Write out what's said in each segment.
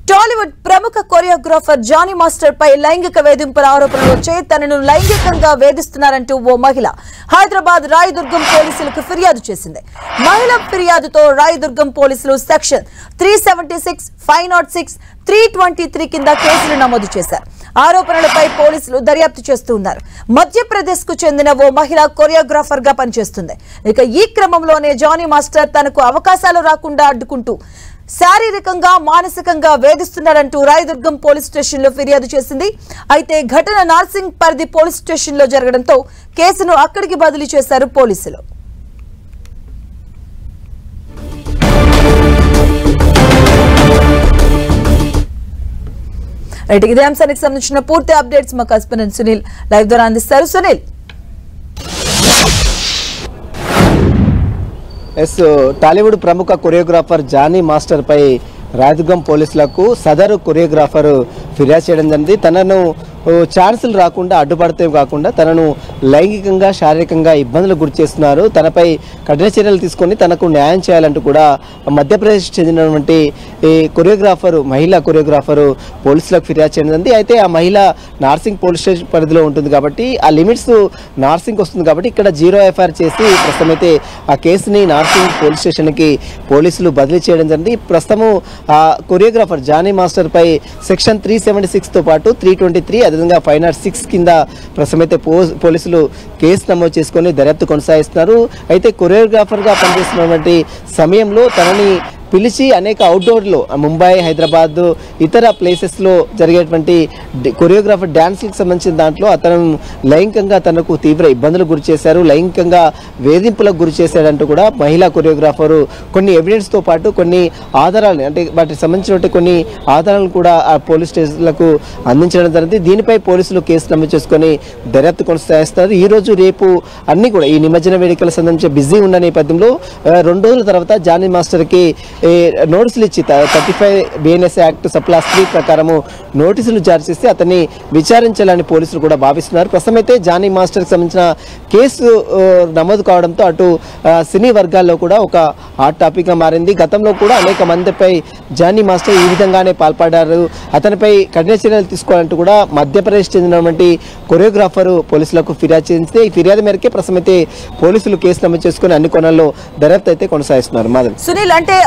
టాలీవుడ్ ప్రముఖ choreographer Johnny master పై లైంగిక వేధింపుల ఆరోపణలు వచ్చాయి. తనను లైంగికంగా వేధిస్తున్నారంటూ ఓ మహిళ హైదరాబాద్ రాయదుర్గం పోలీసులకు ఫిర్యాదు చేసింది. మహిళ ఫిర్యాదుతో రాయదుర్గం పోలీసులు సెక్షన్ 376, 506, 323 కింద కేసులు నమోదు చేశారు. ఆరోపణలపై పోలీసులు దర్యాప్తు చేస్తూ ఉన్నారు. మధ్యప్రదేశ్ కు చెందిన ఓ మహిళ కొరియోగ్రాఫర్ గా పనిచేస్తుంది. ఇక ఈ క్రమంలోనే జానీ మాస్టర్ తనకు అవకాశాలు రాకుండా అడ్డుకుంటూ శారీరకంగా మానసికంగా వేధిస్తున్నాడంటూ రాయదుర్గం పోలీస్ స్టేషన్ లో ఫిర్యాదు చేసింది. అయితే ఘటన నార్సింగ్ పరిధి పోలీస్ స్టేషన్ లో జరగడంతో కేసును అక్కడికి బదిలీ చేశారు పోలీసులు. ఇదే అంశానికి సంబంధించిన పూర్తి అప్డేట్స్ మా కరెస్పాండెంట్ సునీల్ లైవ్ ద్వారా అందిస్తారు. సునీల్, టాలీవుడ్ ప్రముఖ కొరియోగ్రాఫర్ జానీ మాస్టర్ పై రాయదుర్గం పోలీసులకు సదరు కొరియోగ్రాఫర్ ఫిర్యాదు చేయడం జరిగింది. తనను ఛాన్సులు రాకుండా అడ్డుపడితే కాకుండా తనను లైంగికంగా శారీరకంగా ఇబ్బందులకు గురి చేస్తున్నారు, తనపై కఠిన చర్యలు తీసుకొని తనకు న్యాయం చేయాలంటూ కూడా మధ్యప్రదేశ్ చెందినటువంటి మహిళా కొరియోగ్రాఫర్ పోలీసులకు ఫిర్యాదు చేయడం జరిగింది. అయితే ఆ మహిళ నార్సింగ్ పోలీస్ స్టేషన్ పరిధిలో ఉంటుంది కాబట్టి ఆ లిమిట్స్ నార్సింగ్ వస్తుంది కాబట్టి ఇక్కడ 0 ఎఫ్ఐఆర్ చేసి ప్రస్తుతం అయితే ఆ కేసుని నార్సింగ్ పోలీస్ స్టేషన్కి పోలీసులు బదిలీ చేయడం జరిగింది. ప్రస్తుతము ఆ కొరియోగ్రాఫర్ జానీ మాస్టర్ పై సెక్షన్ 376తో పాటు 323 అదేవిధంగా 506 కింద ప్రస్తుతం అయితే పోలీసులు కేసు నమోదు చేసుకొని దర్యాప్తు కొనసాగిస్తున్నారు. అయితే కొరియోగ్రాఫర్గా పనిచేస్తున్నటువంటి సమయంలో తనని పిలిచి అనేక అవుట్డోర్లో ముంబై, హైదరాబాద్, ఇతర ప్లేసెస్లో జరిగేటువంటి కొరియోగ్రాఫర్ డ్యాన్స్కి సంబంధించిన దాంట్లో అతను లైంగికంగా తనకు తీవ్ర ఇబ్బందులకు గురి చేశారు, లైంగికంగా వేధింపులకు గురి చేశాడంటూ కూడా మహిళా కొరియోగ్రాఫరు కొన్ని ఎవిడెన్స్తో పాటు కొన్ని ఆధారాలను అంటే వాటికి సంబంధించినటువంటి కొన్ని ఆధారాలను కూడా ఆ పోలీస్ స్టేషన్లకు అందించడం జరిగింది. దీనిపై పోలీసులు కేసు నమోదు చేసుకొని దర్యాప్తు కొనసాగిస్తారు. ఈ రోజు రేపు అన్ని కూడా ఈ నిమజ్జన వేడుకల సంబంధించి బిజీ ఉన్న నేపథ్యంలో 2 రోజుల తర్వాత జానీ మాస్టర్కి నోటీసులు ఇచ్చి 35 BNS యాక్ట్ సప్లాస్ 3 ప్రకారము నోటీసులు జారీ చేసి అతన్ని విచారించాలని పోలీసులు కూడా భావిస్తున్నారు. ప్రస్తుతం అయితే జానీ మాస్టర్కి సంబంధించిన కేసు నమోదు కావడంతో అటు సినీ వర్గాల్లో కూడా ఒక హాట్ టాపిక్గా మారింది. గతంలో కూడా అనేక మందిపై జానీ మాస్టర్ ఈ విధంగానే పాల్పడ్డారు, అతనిపై కఠిన చర్యలు తీసుకోవాలంటూ కూడా మధ్యప్రదేశ్ చెందినటువంటి కొరియోగ్రాఫర్ పోలీసులకు ఫిర్యాదు చేసింది. ఈ ఫిర్యాదు మేరకే ప్రస్తుతం అయితే పోలీసులు కేసు నమోదు చేసుకుని అన్ని కోణాల్లో దర్యాప్తు అయితే కొనసాగిస్తున్నారు. మాధవ్, సునీల్, అంటే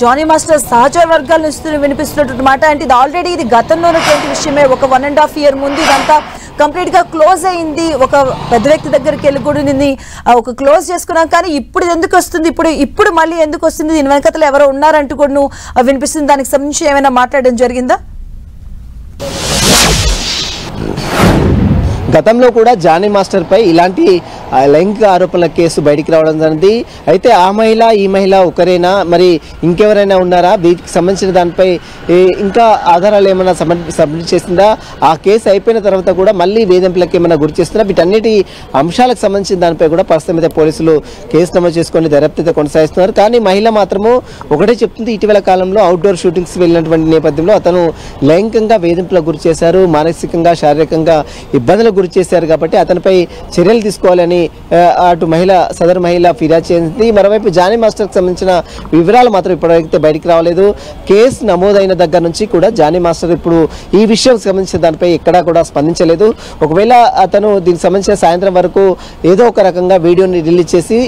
జానీ మాస్టర్ సహచర వర్గాల నుంచి వినిపిస్తున్నటువంటి మాట అంటే ఇది ఆల్రెడీ ఇది గతంలో ఉన్నటువంటి విషయమే. ఒక 1.5 year ముందు ఇదంతా కంప్లీట్ గా క్లోజ్ అయింది. ఒక పెద్ద వ్యక్తి దగ్గరికి వెళ్ళి కూడా దీన్ని ఒక క్లోజ్ చేసుకున్నాం, కానీ ఇప్పుడు ఎందుకు వస్తుంది, ఇప్పుడు మళ్ళీ ఎందుకు వస్తుంది, దీని వెనకతలు ఎవరో ఉన్నారంటూ కూడా వినిపిస్తుంది. దానికి సంబంధించి ఏమైనా మాట్లాడడం జరిగిందా? గతంలో కూడా జానీ మాస్టర్ పై ఇలాంటి లైంగిక ఆరోపణల కేసు బయటికి రావడం జరిగింది. అయితే ఆ మహిళ ఈ మహిళ ఒకరేనా, మరి ఇంకెవరైనా ఉన్నారా, వీటికి సంబంధించిన దానిపై ఇంకా ఆధారాలు ఏమైనా సబ్మిట్ చేసిందా, ఆ కేసు అయిపోయిన తర్వాత కూడా మళ్ళీ వేధింపులకు ఏమైనా గురి చేస్తుందా, వీటన్నిటి అంశాలకు సంబంధించిన దానిపై కూడా ప్రస్తుతం అయితే పోలీసులు కేసు నమోదు చేసుకొని దర్యాప్తు కొనసాగిస్తున్నారు. కానీ మహిళ మాత్రము ఒకటే చెప్తుంది, ఇటీవల కాలంలో అవుట్డోర్ షూటింగ్స్ వెళ్ళినటువంటి నేపథ్యంలో అతను లైంగికంగా వేధింపులకు గురి చేశారు, మానసికంగా శారీరకంగా ఇబ్బందులకు గురి చేశారు కాబట్టి అతనిపై చర్యలు తీసుకోవాలని అటు సదరు మహిళ ఫిర్యాదు చేసింది. మరోవైపు జానీ మాస్టర్కి సంబంధించిన వివరాలు మాత్రం ఇప్పటివరకు బయటికి రావలేదు. కేసు నమోదైన దగ్గర నుంచి కూడా జానీ మాస్టర్ ఇప్పుడు ఈ విషయం సంబంధించిన దానిపై ఎక్కడా కూడా స్పందించలేదు. ఒకవేళ అతను దీనికి సంబంధించిన సాయంత్రం వరకు ఏదో ఒక రకంగా వీడియోని రిలీజ్ చేసి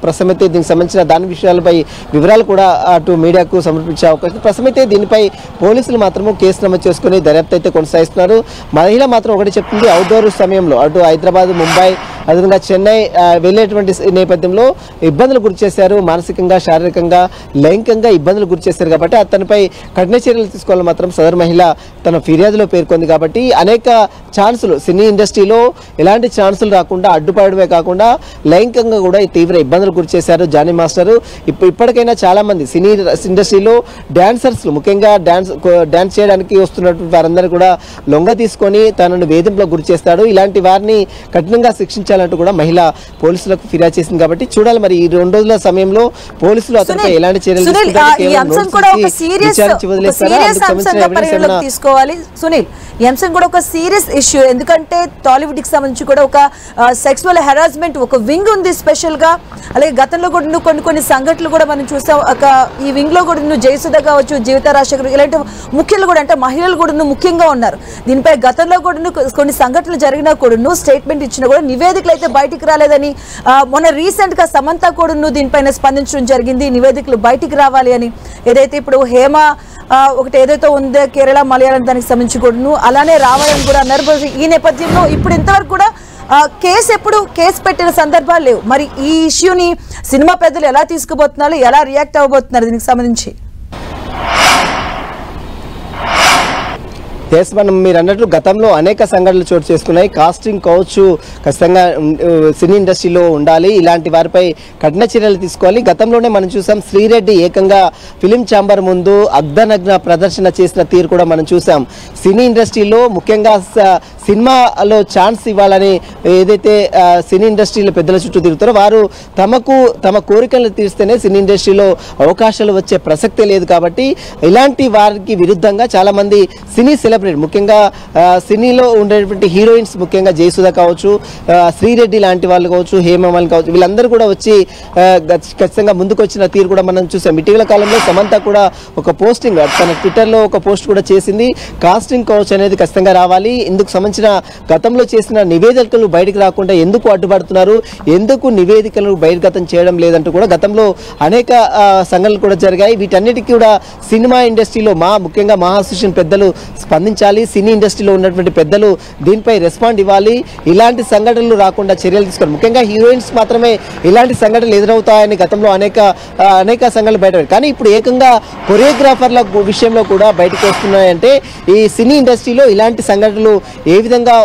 ప్రస్తుతం అయితే దీనికి సంబంధించిన దాని విషయాలపై వివరాలు కూడా అటు మీడియాకు సమర్పించే అవకాశం. ప్రస్తుతం అయితే దీనిపై పోలీసులు మాత్రము కేసు నమోదు చేసుకుని దర్యాప్తు అయితే కొనసాగిస్తున్నారు. మహిళ మాత్రం ఒకటి చెప్తుంది, అవుట్డోర్ సమయంలో అటు హైదరాబాద్, ముంబై, అదేవిధంగా చెన్నై వెళ్ళేటువంటి నేపథ్యంలో ఇబ్బందులు గురి చేశారు, మానసికంగా శారీరకంగా లైంగికంగా ఇబ్బందులు గురి చేశారు కాబట్టి అతనిపై కఠిన చర్యలు తీసుకోవాలని మాత్రం సదరు మహిళ తన ఫిర్యాదులో పేర్కొంది. కాబట్టి అనేక ఛాన్సులు సినీ ఇండస్ట్రీలో ఎలాంటి ఛాన్సులు రాకుండా అడ్డుపడమే కాకుండా లైంగికంగా కూడా తీవ్ర ఇబ్బందులు గురి చేశారు జానీ మాస్టర్. ఇప్పటికైనా చాలా మంది సినీ ఇండస్ట్రీలో డాన్సర్స్ ముఖ్యంగా డాన్స్ చేయడానికి వస్తున్నటువంటి వారందరూ కూడా లొంగ తీసుకొని తనను వేధింపులకు గురి చేస్తాడు. ఇలాంటి వారిని కఠినంగా శిక్షించాలి స్పందించాలంటూ కూడా మహిళ పోలీసులకు ఫిర్యాదు చేసింది. కాబట్టి చూడాలి మరి ఈ 2 రోజుల సమయంలో పోలీసులు అతనిపై ఎలాంటి చర్యలు తీసుకోవాలి. సునీల్, ఈ అంశం కూడా ఒక సీరియస్ ఇష్యూ. ఎందుకంటే టాలీవుడ్ కి సంబంధించి కూడా ఒక సెక్సువల్ హెరాస్మెంట్ ఒక వింగ్ ఉంది స్పెషల్ గా. అలాగే గతంలో కూడా కొన్ని సంఘటనలు కూడా మనం చూసాం. ఈ వింగ్ లో కూడా జయసుధ కావచ్చు, జీవిత రాజశేఖర్ ఇలాంటి ముఖ్యులు కూడా అంటే మహిళలు కూడా ముఖ్యంగా ఉన్నారు. దీనిపై గతంలో కూడా కొన్ని సంఘటనలు జరిగినా కూడా స్టేట్మెంట్ ఇచ్చినా కూడా నివేదికలు అయితే బయటికి రాలేదని మొన్న రీసెంట్ గా సమంత కూడా దీనిపైన స్పందించడం జరిగింది. నివేదికలు బయటికి రావాలి అని. ఏదైతే ఇప్పుడు హేమ ఒకటి ఏదైతే ఉందో కేరళ మలయాళం దానికి సంబంధించి కూడా అలానే రావాలని కూడా అన్నారు. ఈ నేపథ్యంలో ఇప్పుడు ఇంతవరకు కూడా కేసు పెట్టిన సందర్భాలు లేవు. మరి ఈ ఇష్యూని సినిమా పెద్దలు ఎలా తీసుకుపోతున్నారు, ఎలా రియాక్ట్ అవ్వబోతున్నారు దీనికి సంబంధించి? మనం మీరు అన్నట్లు గతంలో అనేక సంఘటనలు చోటు చేసుకున్నాయి. కాస్టింగ్ కావచ్చు ఖచ్చితంగా సినీ ఇండస్ట్రీలో ఉండాలి, ఇలాంటి వారిపై కఠిన చర్యలు తీసుకోవాలి. గతంలోనే మనం చూసాం శ్రీరెడ్డి ఏకంగా ఫిలిం ఛాంబర్ ముందు అర్ధనగ్న ప్రదర్శన చేసిన తీరు కూడా మనం చూసాం. సినీ ఇండస్ట్రీలో ముఖ్యంగా సినిమాలో ఛాన్స్ ఇవ్వాలని ఏదైతే సినీ ఇండస్ట్రీలో పెద్దల చుట్టూ తిరుగుతారో వారు తమ కోరికలను తీర్స్తేనే సినీ ఇండస్ట్రీలో అవకాశాలు వచ్చే ప్రసక్తే లేదు. కాబట్టి ఇలాంటి వారికి విరుద్ధంగా చాలా మంది సినీ సెలబ్రిటీ ముఖ్యంగా సినీలో ఉండేటువంటి హీరోయిన్స్ ముఖ్యంగా జయసుధ కావచ్చు, శ్రీరెడ్డి లాంటి వాళ్ళు కావచ్చు, హేమమాలిని కావచ్చు, వీళ్ళందరూ కూడా వచ్చి ఖచ్చితంగా ముందుకు వచ్చిన తీరు కూడా మనం చూసాం. ఇటీవల కాలంలో సమంత కూడా ఒక పోస్టింగ్ తన ట్విట్టర్లో ఒక పోస్ట్ కూడా చేసింది. కాస్టింగ్ కౌచ్ అనేది ఖచ్చితంగా రావాలి, ఇందుకు సంబంధించిన గతంలో చేసిన నివేదికలు బయటకు రాకుండా ఎందుకు అడ్డుపడుతున్నారు, ఎందుకు నివేదికలను బహిర్గతం చేయడం లేదంటూ కూడా గతంలో అనేక సంఘటనలు కూడా జరిగాయి. వీటన్నిటికీ కూడా సినిమా ఇండస్ట్రీలో ముఖ్యంగా అసోసియేషన్ పెద్దలు స్పందించాలి. సినీ ఇండస్ట్రీలో ఉన్నటువంటి పెద్దలు దీనిపై రెస్పాండ్ ఇవ్వాలి. ఇలాంటి సంఘటనలు రాకుండా చర్యలు తీసుకోవాలి. ముఖ్యంగా హీరోయిన్స్ మాత్రమే ఇలాంటి సంఘటనలు ఎదురవుతాయని గతంలో అనేక సంఘటనలు బయట. కానీ ఇప్పుడు ఏకంగా కొరియోగ్రాఫర్ల విషయంలో కూడా బయటకు వస్తున్నాయంటే ఈ సినీ ఇండస్ట్రీలో ఇలాంటి సంఘటనలు ఏ విధంగా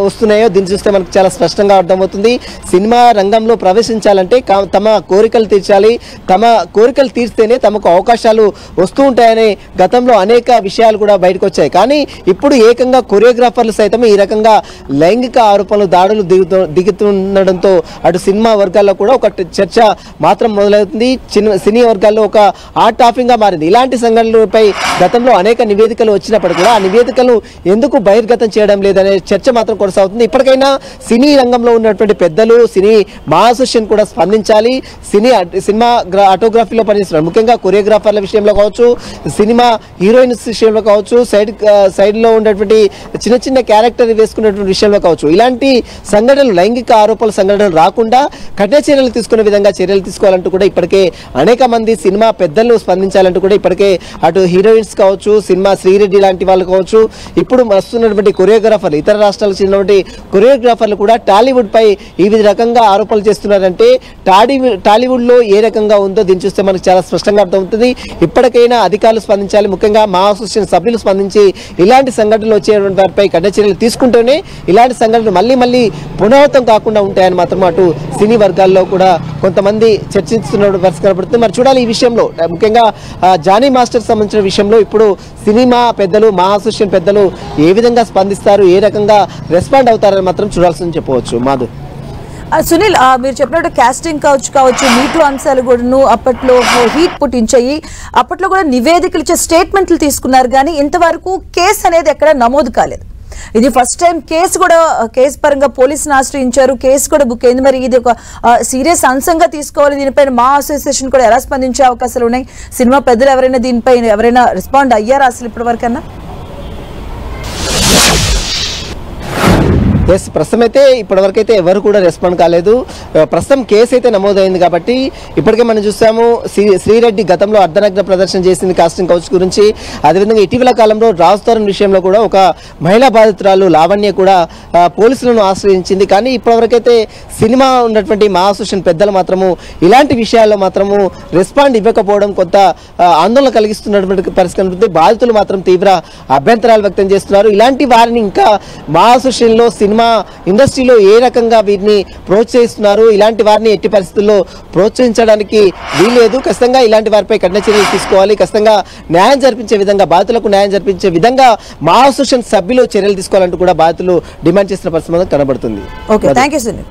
వస్తున్నాయో దీన్ని చూస్తే మనకు చాలా స్పష్టంగా అర్థమవుతుంది. సినిమా రంగంలో ప్రవేశించాలంటే తమ కోరికలు తీర్చాలి, తమ కోరికలు తీర్స్తేనే తమకు అవకాశాలు వస్తూ ఉంటాయని గతంలో అనేక విషయాలు కూడా బయటకు వచ్చాయి. కానీ ఇప్పుడు ఏకంగా కొరియోగ్రాఫర్లు సైతం ఈ రకంగా లైంగిక ఆరోపణలు దాడులు దిగుతుండడంతో అటు సినిమా వర్గాల్లో కూడా ఒక చర్చ మాత్రం మొదలవుతుంది. సినీ వర్గాల్లో ఒక హాట్ టాపిక్ గా మారింది. ఇలాంటి సంఘటనలపై గతంలో అనేక నివేదికలు వచ్చినప్పుడు కూడా ఆ నివేదికలు ఎందుకు బహిర్గతం చేయడం లేదనే చర్చ మాత్రం కొనసాగుతుంది. ఇప్పటికైనా సినీ రంగంలో ఉన్నటువంటి పెద్దలు, సినీ అసోసియేషన్ కూడా స్పందించాలి. సినిమా ఆటోగ్రఫీలో పనిచేస్తున్నారు ముఖ్యంగా కొరియోగ్రాఫర్ల విషయంలో కావచ్చు, సినిమా హీరోయిన్స్ విషయంలో కావచ్చు, సైడ్ లో ఉన్నటువంటి చిన్న క్యారెక్టర్ వేసుకున్నటువంటి విషయంలో కావచ్చు, ఇలాంటి సంఘటనలు లైంగిక ఆరోపణల సంఘటనలు రాకుండా కఠిన చర్యలు తీసుకునే విధంగా చర్యలు తీసుకోవాలంటూ కూడా ఇప్పటికే అనేక మంది సినిమా పెద్దలు స్పందించాలంటూ కూడా ఇప్పటికే అటు హీరోయిన్స్ కావచ్చు, సినిమా శ్రీరెడ్డి లాంటి వాళ్ళు కావచ్చు, ఇప్పుడు వస్తున్నటువంటి కొరియోగ్రాఫర్లు ఇతర రాష్ట్రాలకు చెందినటువంటి కొరియోగ్రాఫర్లు కూడా టాలీవుడ్ పై ఈ రకంగా ఆరోపణలు చేస్తున్నారంటే టాలీవుడ్ లో ఏ రకంగా ఉందో దీన్ని చూస్తే మనకు చాలా స్పష్టంగా అర్థమవుతుంది. ఇప్పటికైనా అధికారులు స్పందించాలి. ముఖ్యంగా అసోసియేషన్ సభ్యులు స్పందించి ఇలాంటి సంఘటనలు వచ్చేటువంటి వారిపై కఠిన చర్యలు తీసుకుంటూనే ఇలాంటి సంఘటనలు మళ్ళీ పునరావృతం కాకుండా ఉంటాయని మాత్రం అటు సినీ వర్గాల్లో కూడా కొంతమంది చర్చిస్తున్న పరిస్థితి కనబడుతుంది. మరి చూడాలి ఈ విషయంలో ముఖ్యంగా జానీ మాస్టర్ సంబంధించిన విషయంలో ఇప్పుడు సినిమా పెద్దలు అసోసియేషన్ పెద్దలు ఏ విధంగా స్పందిస్తారు, ఏ రకంగా రెస్పాండ్ అవుతారని మాత్రం చూడాల్సిందని చెప్పవచ్చు. మాధు, సునీల్, మీరు చెప్పినట్టు కాస్టింగ్ కావచ్చు మీటూ అంశాలు కూడా అప్పట్లో హీట్ పుట్టించాయి. అప్పట్లో కూడా నివేదికలు ఇచ్చే స్టేట్మెంట్లు తీసుకున్నారు, కానీ ఇంతవరకు కేసు అనేది ఎక్కడ నమోదు కాలేదు. ఇది ఫస్ట్ టైం కేసు పరంగా పోలీసును ఆశ్రయించారు, కేసు కూడా బుక్ అయింది. మరి ఇది ఒక సీరియస్ అంశంగా తీసుకోవాలి. దీనిపైన అసోసియేషన్ కూడా ఎలా స్పందించే అవకాశాలు ఉన్నాయి? సినిమా పెద్దలు ఎవరైనా రెస్పాండ్ అయ్యారా అసలు ఇప్పటివరకన్నా? ప్రస్తుతం అయితే ఇప్పటివరకు అయితే ఎవరు కూడా రెస్పాండ్ కాలేదు. ప్రస్తుతం కేసు అయితే నమోదైంది కాబట్టి ఇప్పటికే మనం చూసాము శ్రీరెడ్డి గతంలో అర్ధనగ్న ప్రదర్శన చేసింది కాస్టింగ్ కౌచ్ గురించి. అదేవిధంగా ఇటీవల కాలంలో రాజ్ తరుణ్ విషయంలో కూడా ఒక మహిళా బాధితురాలు లావణ్య కూడా పోలీసులను ఆశ్రయించింది. కానీ ఇప్పటివరకైతే సినిమా ఉన్నటువంటి అసోసియేషన్ పెద్దలు మాత్రము ఇలాంటి విషయాల్లో మాత్రము రెస్పాండ్ ఇవ్వకపోవడం కొంత ఆందోళన కలిగిస్తున్నటువంటి పరిస్థితి. బాధితులు మాత్రం తీవ్ర అభ్యంతరాలు వ్యక్తం చేస్తున్నారు. ఇలాంటి వారిని ఇంకా అసోసియేషన్లో సినిమా ఇండస్ట్రీలో ఏ రకంగా వీరిని ప్రోత్సహిస్తున్నారు, ఇలాంటి వారిని ఎట్టి పరిస్థితుల్లో ప్రోత్సహించడానికి వీల్లేదు. ఖచ్చితంగా ఇలాంటి వారిపై కఠిన చర్యలు తీసుకోవాలి. ఖచ్చితంగా న్యాయం జరిపించే విధంగా, బాధితులకు న్యాయం జరిపించే విధంగా అసోసియేషన్ సభ్యులు చర్యలు తీసుకోవాలంటూ కూడా బాధితులు డిమాండ్ చేస్తున్న పరిస్థితి కనబడుతుంది. Okay, thank you Sunil.